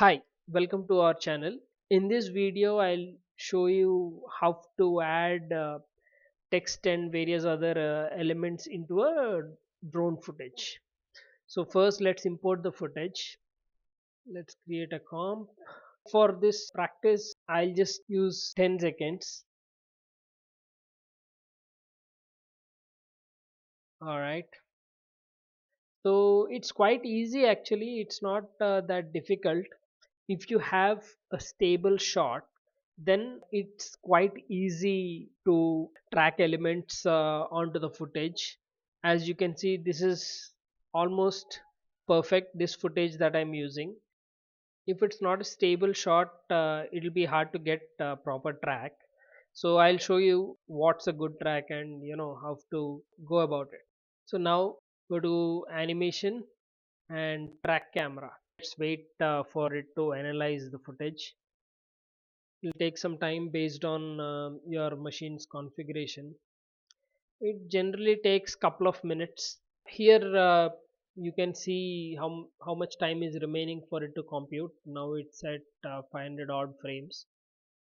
Hi, welcome to our channel. In this video, I'll show you how to add text and various other elements into a drone footage. So first, let's import the footage. Let's create a comp. For this practice, I'll just use 10 seconds. All right. So it's quite easy actually. It's not that difficult. If you have a stable shot, then it's quite easy to track elements onto the footage. As you can see, this is almost perfect, this footage that I'm using. If it's not a stable shot, it'll be hard to get proper track. So I'll show you what's a good track and how to go about it. So now go to animation and track camera. Let's wait for it to analyze the footage. It'll take some time based on your machine's configuration. It generally takes couple of minutes. Here you can see how much time is remaining for it to compute. Now it's at 500 odd frames.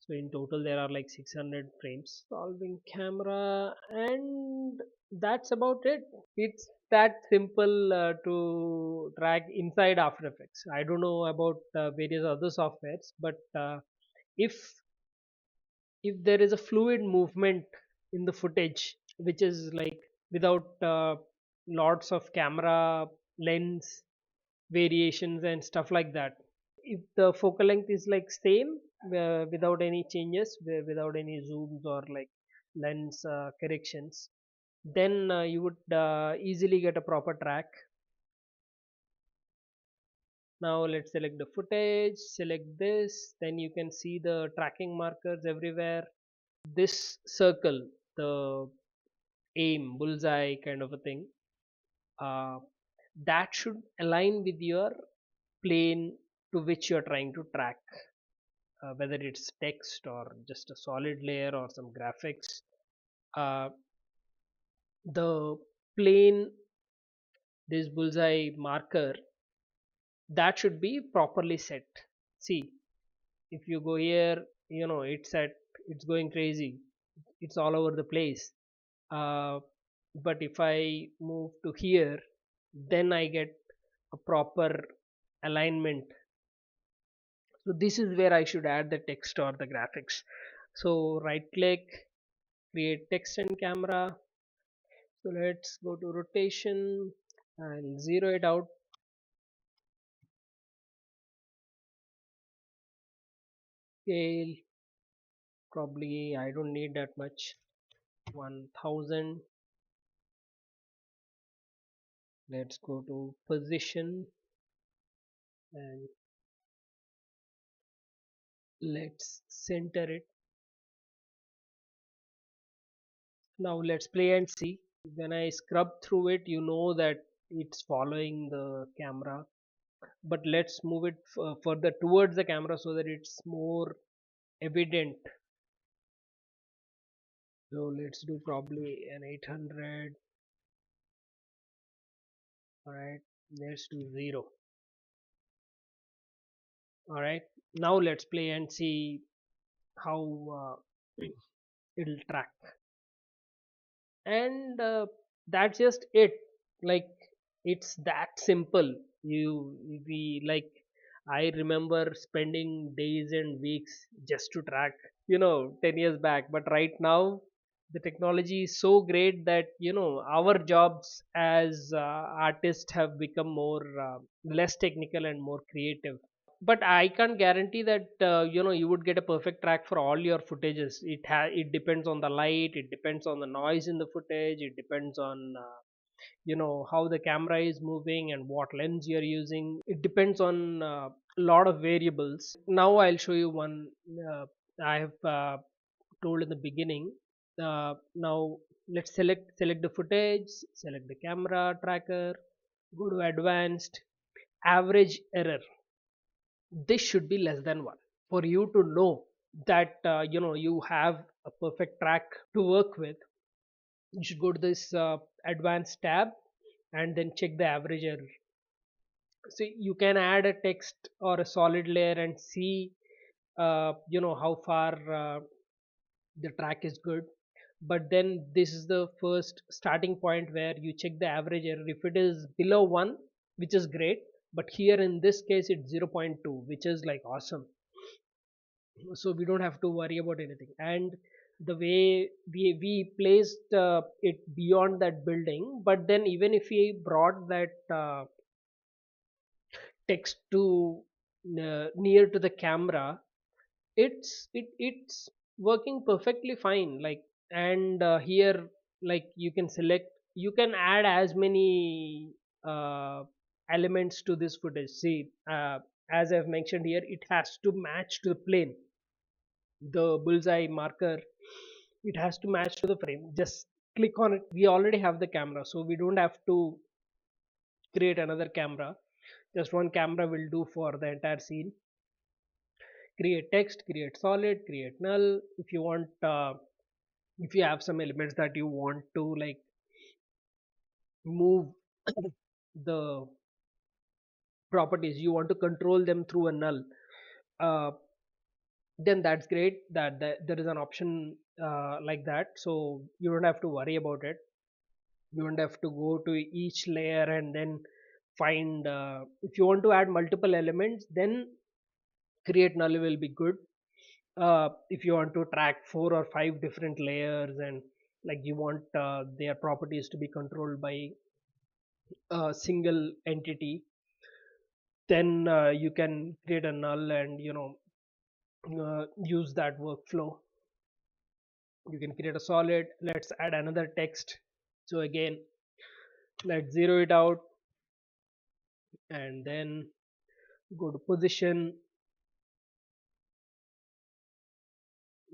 So in total there are like 600 frames. Solving camera, and that's about it. It's that simple to track inside After Effects. I don't know about various other softwares, but if there is a fluid movement in the footage, which is like without lots of camera lens variations and stuff like that, if the focal length is like same without any changes, without any zooms or like lens corrections, then you would easily get a proper track. Now let's select the footage, select this, then you can see the tracking markers everywhere. This circle, the aim bullseye kind of a thing, uh, that should align with your plane to which you're trying to track, whether it's text or just a solid layer or some graphics. uh, the plane, this bullseye marker, that should be properly set. See, if you go here, it's going crazy, it's all over the place. uh, but if I move to here, then I get a proper alignment. So this is where I should add the text or the graphics. So right click, create text and camera. So let's go to rotation and zero it out. Scale, probably I don't need that much, 1000. Let's go to position and let's center it. Now let's play and see. When I scrub through it, you know that it's following the camera. But let's move it further towards the camera so that it's more evident. So let's do probably an 800. Alright, let's do 0. Alright, now let's play and see how it'll track. And that's just it. Like, it's that simple. We like, I remember spending days and weeks just to track, 10 years back. But right now the technology is so great that our jobs as artists have become more less technical and more creative. But I can't guarantee that you would get a perfect track for all your footages. It depends on the light, it depends on the noise in the footage, it depends on how the camera is moving and what lens you're using. It depends on a lot of variables. Now I'll show you one. uh, I have told in the beginning. Now let's select the footage, select the camera tracker, go to advanced, average error. This should be less than 1 for you to know that you have a perfect track to work with. You should go to this advanced tab and then check the average error. So you can add a text or a solid layer and see how far the track is good. But then this is the first starting point where you check the average error. If it is below 1, which is great, but here in this case it's 0.2, which is like awesome. So we don't have to worry about anything. And the way we placed it beyond that building, but then even if we brought that text to near to the camera, it's working perfectly fine. Like, and here, like, you can select, you can add as many uh, elements to this footage. See, as I've mentioned here, it has to match to the plane, the bullseye marker. It has to match to the frame. Just click on it. We already have the camera, so we don't have to create another camera. Just one camera will do for the entire scene. Create text, create solid, create null. If you want if you have some elements that you want to, like, move the properties, you want to control them through a null, uh, then that's great that there is an option like that, so you don't have to worry about it. You don't have to go to each layer and then find if you want to add multiple elements, then create null will be good. If you want to track 4 or 5 different layers, and like you want their properties to be controlled by a single entity, then you can create a null and use that workflow. You can create a solid. Let's add another text. So again, let's zero it out and then go to position.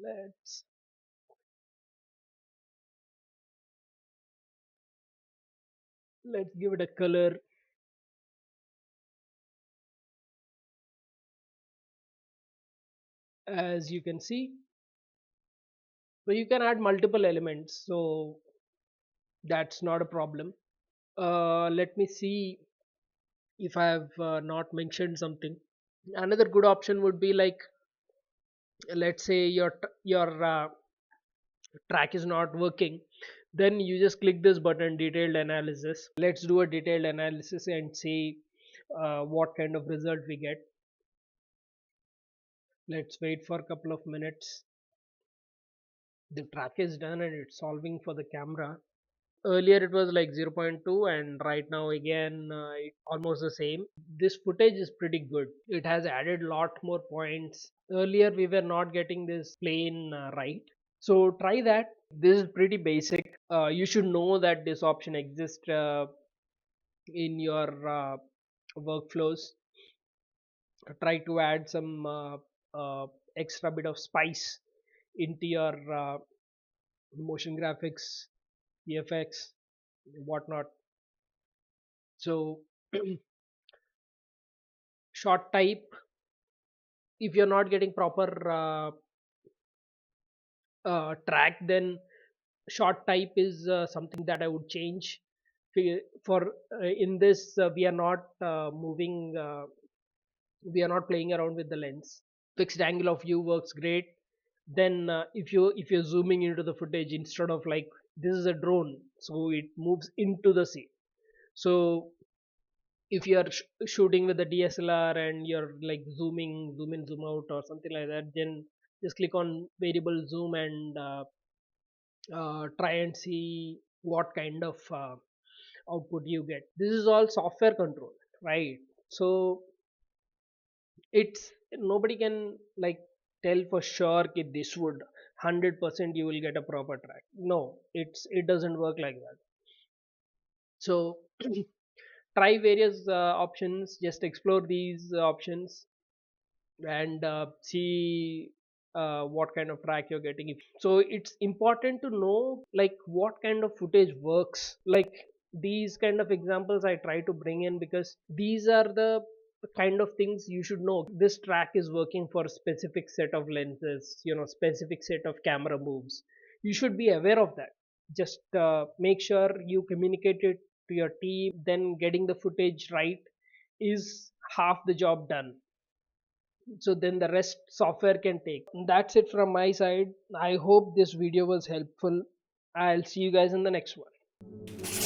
let's let's give it a color. As you can see, so you can add multiple elements, so that's not a problem. Let me see if I have not mentioned something. Another good option would be, like, let's say your track is not working, then you just click this button, detailed analysis. Let's do a detailed analysis and see what kind of result we get. Let's wait for a couple of minutes. The track is done and it's solving for the camera. Earlier it was like 0.2, and right now again almost the same. This footage is pretty good. It has added lot more points. Earlier we were not getting this plane right. So try that. This is pretty basic. You should know that this option exists in your workflows. Try to add some extra bit of spice into your motion graphics, VFX, whatnot. So short type, if you're not getting proper track, then short type is something that I would change. For in this we are not moving we are not playing around with the lens. Fixed angle of view works great. Then if you're zooming into the footage, instead of, like, this is a drone, so it moves into the scene. So if you're shooting with the DSLR and you're like zoom in, zoom out, or something like that, then just click on variable zoom and try and see what kind of output you get. This is all software control, right? So it's, nobody can, like, tell for sure that this would 100% you will get a proper track. No, it doesn't work like that. So try various options, just explore these options and see what kind of track you're getting. If so, it's important to know, like, what kind of footage works. Like, these kind of examples I try to bring in because these are the kind of things you should know. This track is working for a specific set of lenses, specific set of camera moves. You should be aware of that. Just make sure you communicate it to your team, then getting the footage right is half the job done. So then the rest software can take. That's it from my side. I hope this video was helpful. I'll see you guys in the next one.